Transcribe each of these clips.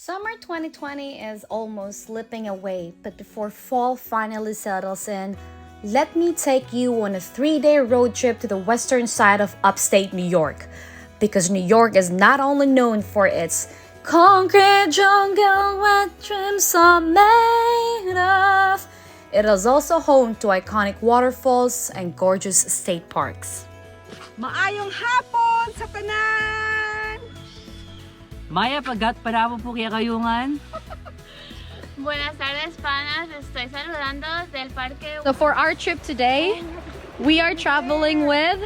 Summer 2020 is almost slipping away, but before fall finally settles in, let me take you on a 3-day road trip to the western side of upstate New York. Because New York is not only known for its concrete jungle where dreams are made of, it is also home to iconic waterfalls and gorgeous state parks. Maayong hapon sa tanan! Maya, pagat para po kaya kayungan. Buenas tardes, panas. Estoy saludando del parque. So for our trip today, we are traveling with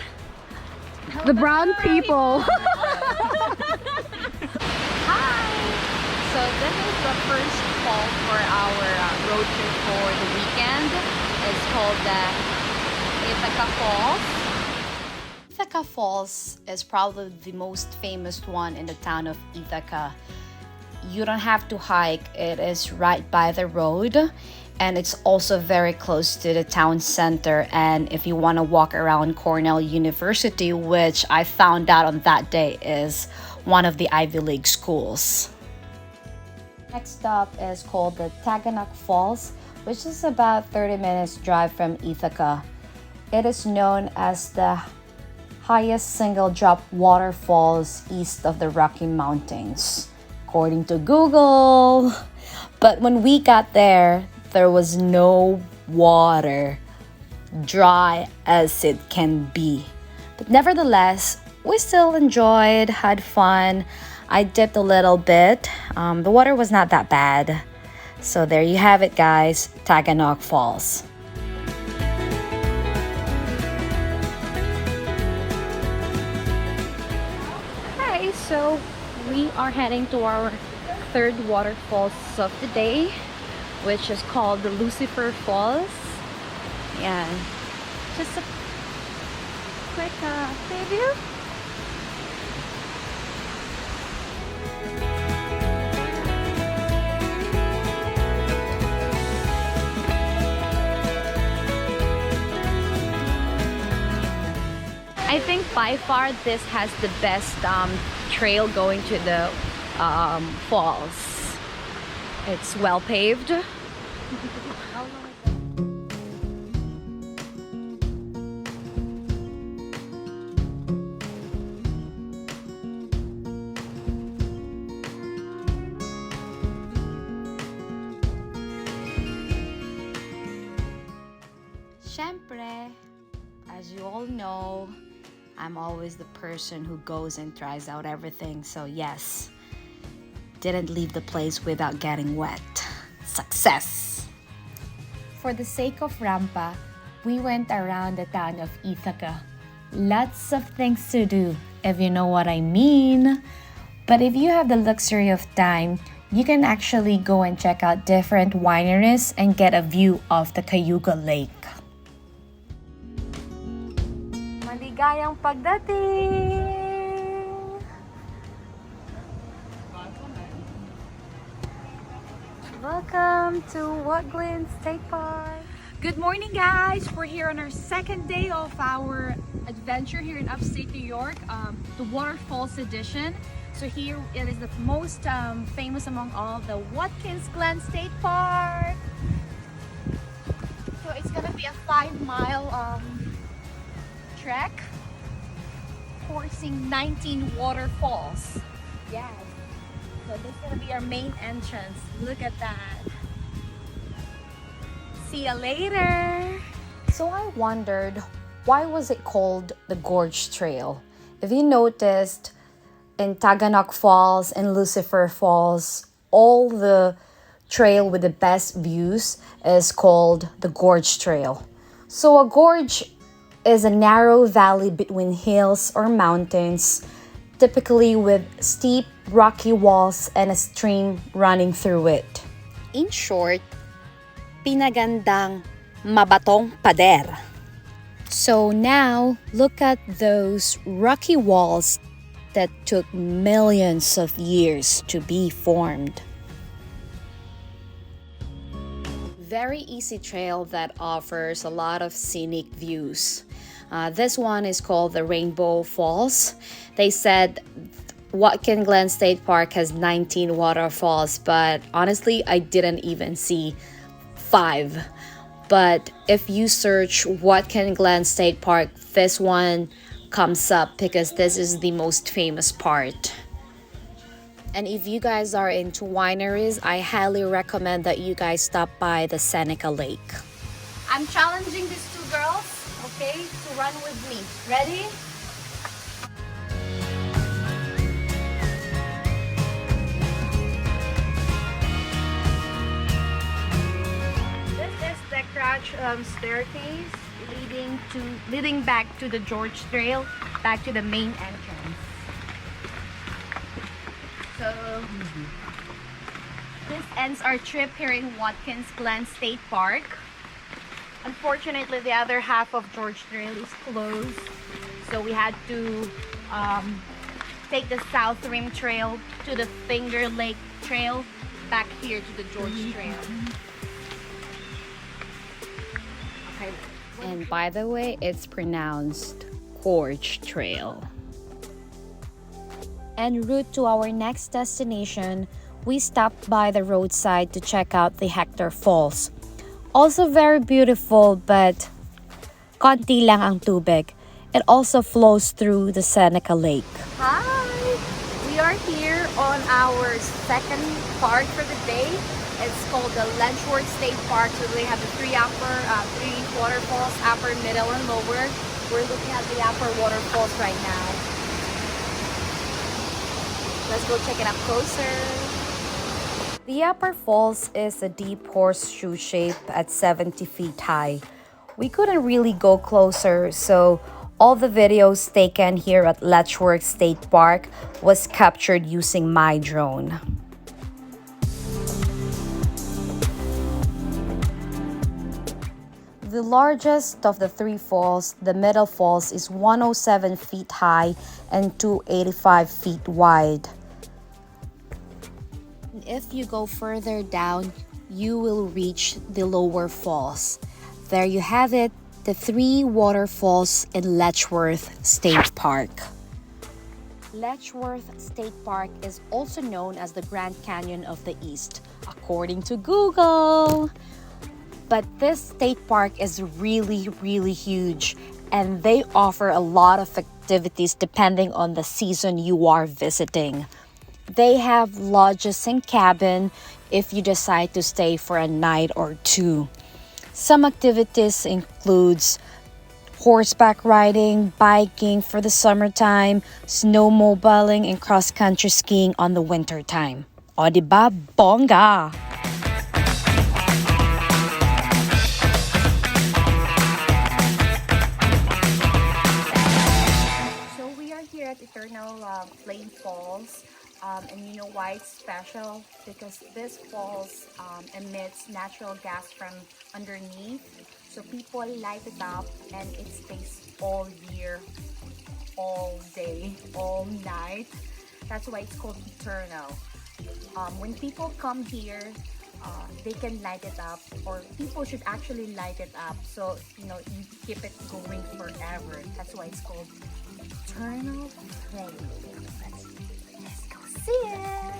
the brown people. Hi! So this is the first fall for our road trip for the weekend. It's called the Ithaca Falls. Ithaca Falls is probably the most famous one in the town of Ithaca. You don't have to hike, it is right by the road, and it's also very close to the town center. And if you want to walk around Cornell University, which I found out on that day is one of the Ivy League schools. Next stop is called the Taganock Falls, which is about 30 minutes drive from Ithaca. It is known as the highest single drop waterfalls east of the Rocky Mountains, according to Google. But when we got there was no water, dry as it can be. But nevertheless, we still enjoyed, had fun. I dipped a little bit. The water was not that bad. So there you have it, guys, Taganock Falls. Okay, so we are heading to our third waterfalls of the day, which is called the Lucifer Falls. And just a quick preview. I think by far this has the best trail going to the falls. It's well paved. Syempre, as you all know, I'm always the person who goes and tries out everything. So yes, didn't leave the place without getting wet. Success! For the sake of Rampa, we went around the town of Ithaca. Lots of things to do, if you know what I mean. But if you have the luxury of time, you can actually go and check out different wineries and get a view of the Cayuga Lake. Maligayang pagdating! Welcome to Woodland State Park. Good morning, guys! We're here on our second day of our adventure here in upstate New York, the Waterfalls edition. So here it is the most famous among all, the Watkins Glen State Park. So it's gonna be a 5-mile trek coursing 19 waterfalls. Yes. So this is gonna be our main entrance. Look at that. See ya later. So I wondered, why was it called the Gorge Trail? If you noticed, in Taganock Falls and Lucifer Falls, all the trail with the best views is called the Gorge Trail. So a gorge is a narrow valley between hills or mountains, typically with steep rocky walls and a stream running through it. In short, pinagandang mabatong pader. So now, look at those rocky walls that took millions of years to be formed. Very easy trail that offers a lot of scenic views. This one is called the Rainbow Falls. They said Watkins Glen State Park has 19 waterfalls, but honestly, I didn't even see 5. But if you search Watkins Glen State Park, this one comes up because this is the most famous part. And if you guys are into wineries, I highly recommend that you guys stop by the Seneca Lake. I'm challenging these 2 girls, okay, to run with me. Ready? This is the crouch staircase leading back to the George Trail, back to the main entrance. So this ends our trip here in Watkins Glen State Park. Unfortunately, the other half of George Trail is closed, so we had to take the South Rim Trail to the Finger Lake Trail back here to the George Trail. Okay. And by the way, it's pronounced Gorge Trail. En route to our next destination, we stopped by the roadside to check out the Hector Falls. Also very beautiful, but konti lang ang tubig. It also flows through the Seneca Lake. Hi! We are here on our second park for the day. It's called the Letchworth State Park. So they have the 3 waterfalls, upper, middle, and lower. We're looking at the upper waterfalls right now. Let's go check it up closer. The upper falls is a deep horseshoe shape at 70 feet high. We couldn't really go closer, so all the videos taken here at Letchworth State Park was captured using my drone. The largest of the 3 falls, the middle falls, is 107 feet high and 285 feet wide. If you go further down, you will reach the lower falls. There you have it, the 3 waterfalls in Letchworth State Park. Letchworth State Park is also known as the Grand Canyon of the East, according to Google. But this state park is really, really huge, and they offer a lot of activities depending on the season you are visiting. They have lodges and cabin if you decide to stay for a night or 2. Some activities includes horseback riding, biking for the summertime, snowmobiling, and cross-country skiing on the winter time. O diba, bongga! So we are here at Eternal Flame Falls. And you know why it's special? Because this falls emits natural gas from underneath. So people light it up and it stays all year, all day, all night. That's why it's called eternal. When people come here, they can light it up, or people should actually light it up. So, you know, you keep it going forever. That's why it's called eternal flame. Let's go see it.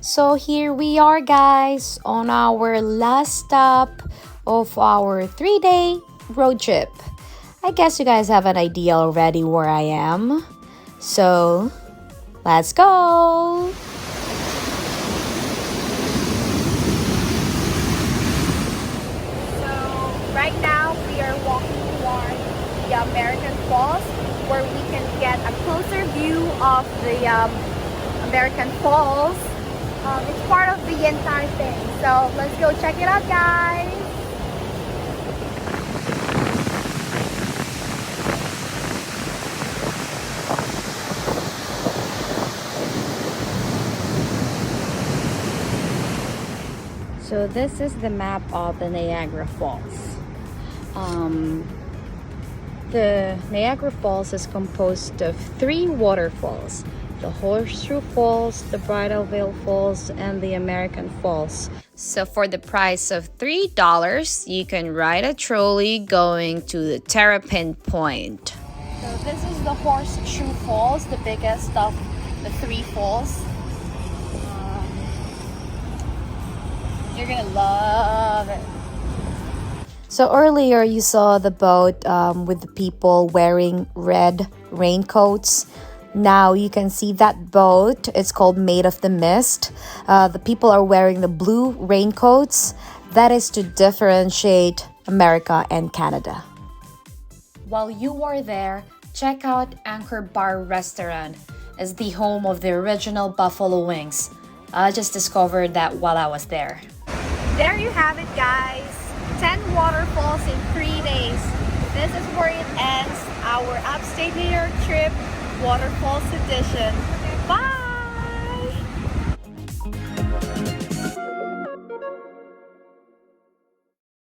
So here we are, guys, on our last stop of our 3-day road trip. I guess you guys have an idea already where I am. So let's go. So right now we are walking towards the American Falls, where we can get a closer view of the American Falls. It's part of the entire thing. So let's go check it out, guys. So this is the map of the Niagara Falls. The Niagara Falls is composed of 3 waterfalls. the Horseshoe Falls, the Bridal Veil Falls, and the American Falls. So for the price of $3, you can ride a trolley going to the Terrapin Point. So this is the Horseshoe Falls, the biggest of the 3 falls. You're gonna love it. So earlier you saw the boat with the people wearing red raincoats. Now you can see that boat. It's called Made of the Mist. The people are wearing the blue raincoats. That is to differentiate America and Canada. While you are there, check out Anchor Bar Restaurant. It's the home of the original buffalo wings. I just discovered that while I was there. There you have it, guys. 10 waterfalls in 3 days. This is where it ends our Upstate New York trip, Waterfalls edition.